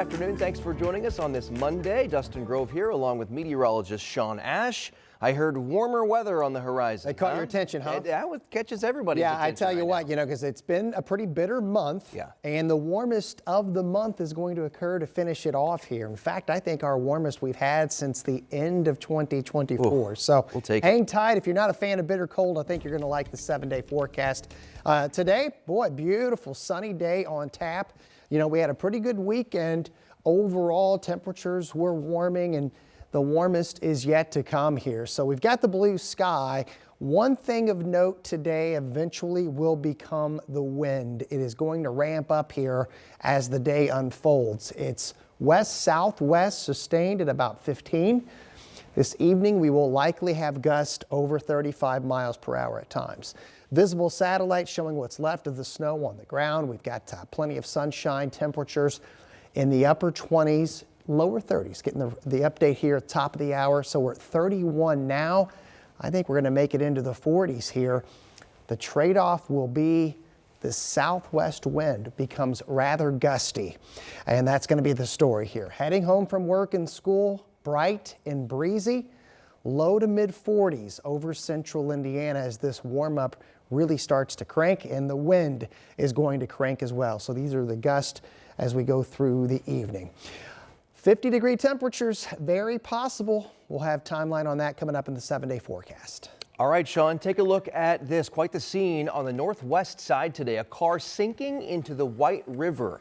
afternoon. Thanks for joining us on this Monday. Dustin Grove here along with meteorologist Sean Ash. I heard warmer weather on the horizon. They caught your attention, huh? That catches everybody's attention. Yeah, I tell you what, because it's been a pretty bitter month. Yeah. And the warmest of the month is going to occur to finish it off here. In fact, I think our warmest we've had since the end of 2024. So we'll take hang tight. If you're not a fan of bitter cold, I think you're going to like the 7-day forecast. Today, boy, beautiful sunny day on tap. We had a pretty good weekend. Overall, temperatures were warming, and the warmest is yet to come here. So we've got the blue sky. One thing of note today eventually will become the wind. It is going to ramp up here as the day unfolds. It's west-southwest, sustained at about 15. This evening, we will likely have gusts over 35 miles per hour at times. Visible satellites showing what's left of the snow on the ground. We've got plenty of sunshine, temperatures in the upper 20s, lower 30s. Getting the update here at the top of the hour. So we're at 31 now. I think we're going to make it into the 40s here. The trade-off will be the southwest wind becomes rather gusty. And that's going to be the story here. Heading home from work and school, bright and breezy. Low to mid 40s over central Indiana as this warm up really starts to crank, and the wind is going to crank as well. So these are the gusts as we go through the evening. 50-degree temperatures, very possible. We'll have timeline on that coming up in the 7-day forecast. All right, Sean, take a look at this. Quite the scene on the northwest side today. A car sinking into the White River.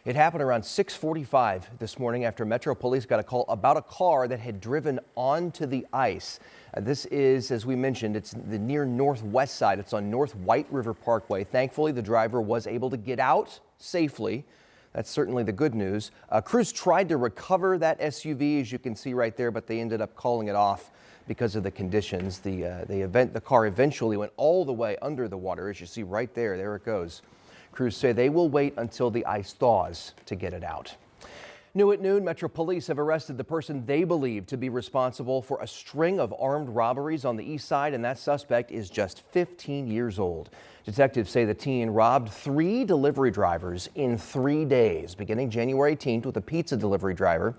It happened around 6:45 this morning after Metro Police got a call about a car that had driven onto the ice. This is, as we mentioned, it's the near northwest side. It's on North White River Parkway. Thankfully, the driver was able to get out safely. That's certainly the good news. Crews tried to recover that SUV, as you can see right there, but they ended up calling it off because of the conditions. The car eventually went all the way under the water, as you see right there. There it goes. Crews say they will wait until the ice thaws to get it out. New at noon, Metro Police have arrested the person they believe to be responsible for a string of armed robberies on the east side, and that suspect is just 15 years old. Detectives say the teen robbed 3 delivery drivers in 3 days, beginning January 18th with a pizza delivery driver.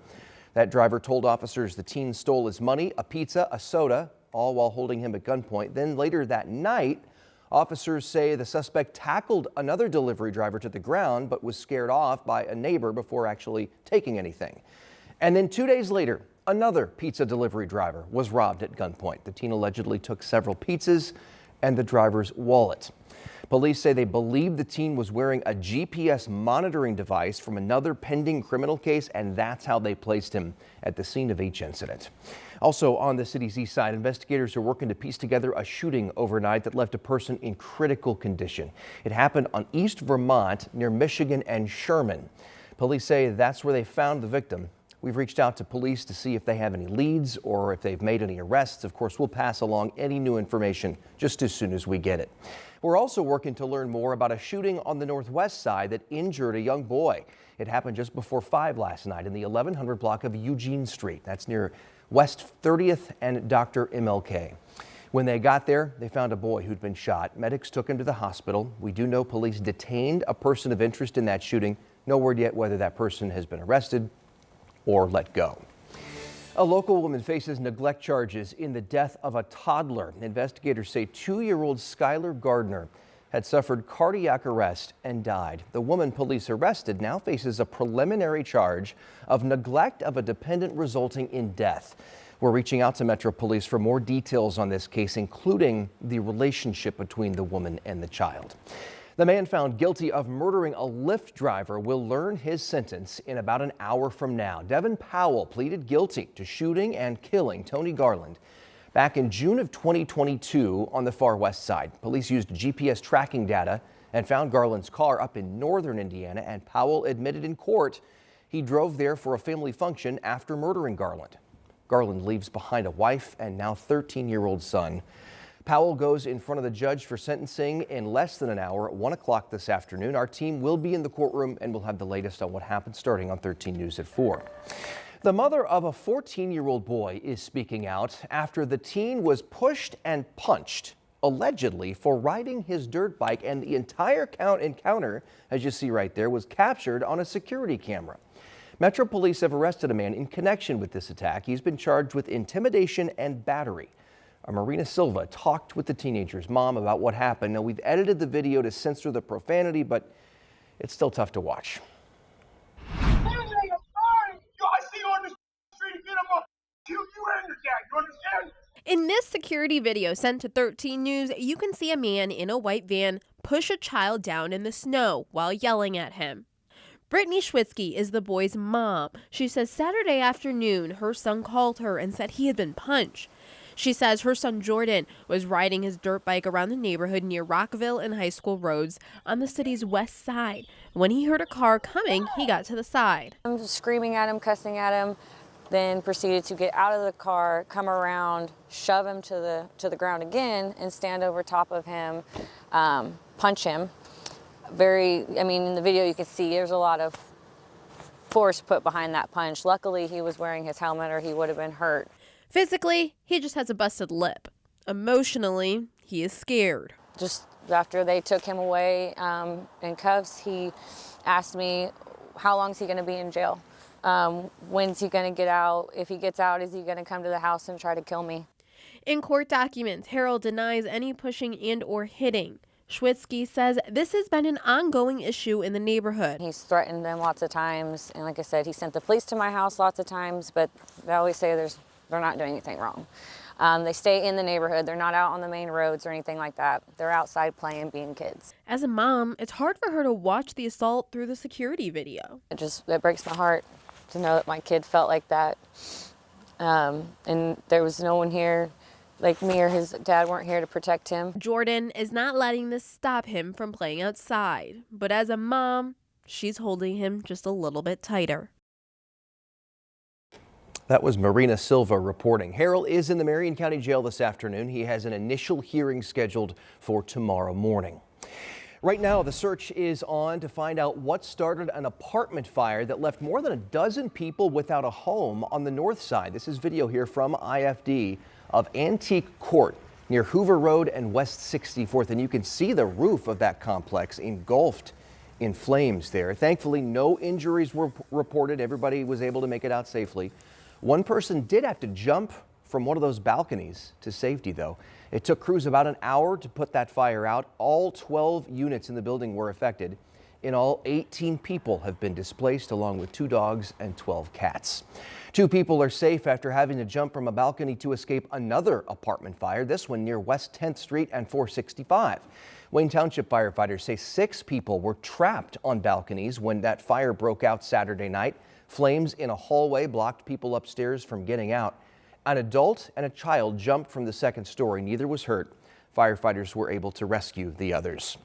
That driver told officers the teen stole his money, a pizza, a soda, all while holding him at gunpoint. Then later that night, officers say the suspect tackled another delivery driver to the ground, but was scared off by a neighbor before actually taking anything. And then 2 days later, another pizza delivery driver was robbed at gunpoint. The teen allegedly took several pizzas and the driver's wallet. Police say they believe the teen was wearing a GPS monitoring device from another pending criminal case, and that's how they placed him at the scene of each incident. Also on the city's east side, investigators are working to piece together a shooting overnight that left a person in critical condition. It happened on East Vermont near Michigan and Sherman. Police say that's where they found the victim. We've reached out to police to see if they have any leads or if they've made any arrests. Of course, we'll pass along any new information just as soon as we get it. We're also working to learn more about a shooting on the northwest side that injured a young boy. It happened just before 5 last night in the 1100 block of Eugene Street. That's near West 30th and Dr. MLK. When they got there, they found a boy who'd been shot. Medics took him to the hospital. We do know police detained a person of interest in that shooting. No word yet whether that person has been arrested or let go. A local woman faces neglect charges in the death of a toddler. Investigators say 2-year-old Skylar Gardner had suffered cardiac arrest and died. The woman police arrested now faces a preliminary charge of neglect of a dependent resulting in death. We're reaching out to Metro Police for more details on this case, including the relationship between the woman and the child. The man found guilty of murdering a Lyft driver will learn his sentence in about an hour from now. Devin Powell pleaded guilty to shooting and killing Tony Garland back in June of 2022 on the far west side. Police used GPS tracking data and found Garland's car up in northern Indiana, and Powell admitted in court he drove there for a family function after murdering Garland. Garland leaves behind a wife and now 13-year-old son. Powell goes in front of the judge for sentencing in less than an hour at 1 o'clock this afternoon. Our team will be in the courtroom and we'll have the latest on what happened starting on 13 News at 4. The mother of a 14-year-old boy is speaking out after the teen was pushed and punched, allegedly for riding his dirt bike, and the entire encounter, as you see right there, was captured on a security camera. Metro Police have arrested a man in connection with this attack. He's been charged with intimidation and battery. Marina Silva talked with the teenager's mom about what happened. Now, we've edited the video to censor the profanity, but it's still tough to watch. In this security video sent to 13 News, you can see a man in a white van push a child down in the snow while yelling at him. Brittany Schwitzky is the boy's mom. She says Saturday afternoon, her son called her and said he had been punched. She says her son Jordan was riding his dirt bike around the neighborhood near Rockville and High School roads on the city's west side. When he heard a car coming, he got to the side. I'm screaming at him, cussing at him, then proceeded to get out of the car, come around, shove him to the ground again, and stand over top of him, punch him. In the video you can see there's a lot of force put behind that punch. Luckily, he was wearing his helmet or he would have been hurt. Physically, he just has a busted lip. Emotionally, he is scared. Just after they took him away in cuffs, he asked me, how long is he going to be in jail? When's he going to get out? If he gets out, is he going to come to the house and try to kill me? In court documents, Harold denies any pushing and or hitting. Schwitzky says this has been an ongoing issue in the neighborhood. He's threatened them lots of times, and like I said, he sent the police to my house lots of times, but they always say they're not doing anything wrong. They stay in the neighborhood. They're not out on the main roads or anything like that. They're outside playing, being kids. As a mom, it's hard for her to watch the assault through the security video. It breaks my heart to know that my kid felt like that. And there was no one here, like me or his dad weren't here to protect him. Jordan is not letting this stop him from playing outside. But as a mom, she's holding him just a little bit tighter. That was Marina Silva reporting. Harold is in the Marion County Jail this afternoon. He has an initial hearing scheduled for tomorrow morning. Right now, the search is on to find out what started an apartment fire that left more than a dozen people without a home on the north side. This is video here from IFD of Antique Court near Hoover Road and West 64th, and you can see the roof of that complex engulfed in flames there. Thankfully, no injuries were reported. Everybody was able to make it out safely. One person did have to jump from one of those balconies to safety, though. It took crews about an hour to put that fire out. All 12 units in the building were affected. In all, 18 people have been displaced, along with 2 dogs and 12 cats. 2 people are safe after having to jump from a balcony to escape another apartment fire, this one near West 10th Street and 465. Wayne Township firefighters say 6 people were trapped on balconies when that fire broke out Saturday night. Flames in a hallway blocked people upstairs from getting out. An adult and a child jumped from the second story. Neither was hurt. Firefighters were able to rescue the others.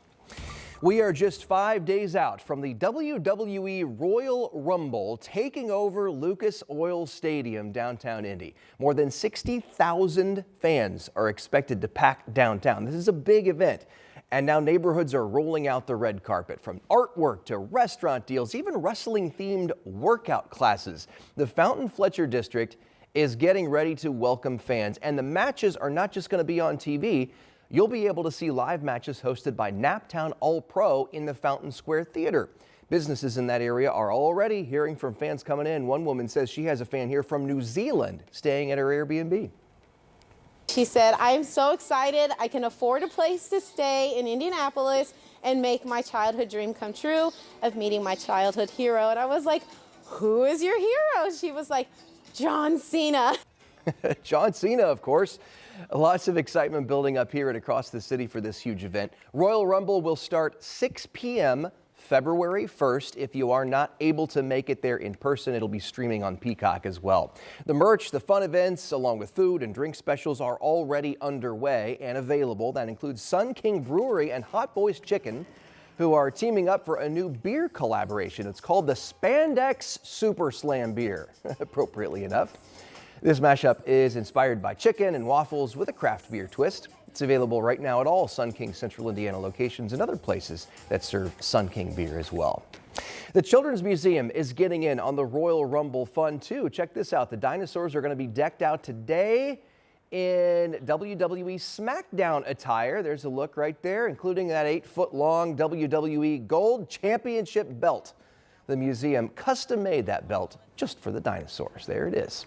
We are just 5 days out from the WWE Royal Rumble taking over Lucas Oil Stadium downtown Indy. More than 60,000 fans are expected to pack downtown. This is a big event. And now neighborhoods are rolling out the red carpet, from artwork to restaurant deals, even wrestling-themed workout classes. The Fountain Fletcher District is getting ready to welcome fans, and the matches are not just going to be on TV. You'll be able to see live matches hosted by Naptown All-Pro in the Fountain Square Theater. Businesses in that area are already hearing from fans coming in. One woman says she has a fan here from New Zealand staying at her Airbnb. She said, I'm so excited. I can afford a place to stay in Indianapolis and make my childhood dream come true of meeting my childhood hero. And I was like, who is your hero? She was like, John Cena. John Cena, of course. Lots of excitement building up here and across the city for this huge event. Royal Rumble will start 6 p.m. February 1st. If you are not able to make it there in person, it'll be streaming on Peacock as well. The merch, the fun events, along with food and drink specials are already underway and available. That includes Sun King Brewery and Hot Boys Chicken, who are teaming up for a new beer collaboration. It's called the Spandex Super Slam Beer, appropriately enough. This mashup is inspired by chicken and waffles with a craft beer twist. It's available right now at all Sun King Central Indiana locations and other places that serve Sun King beer as well. The Children's Museum is getting in on the Royal Rumble fun too. Check this out. The dinosaurs are going to be decked out today in WWE SmackDown attire. There's a look right there, including that 8-foot-long WWE Gold Championship belt. The museum custom made that belt just for the dinosaurs. There it is.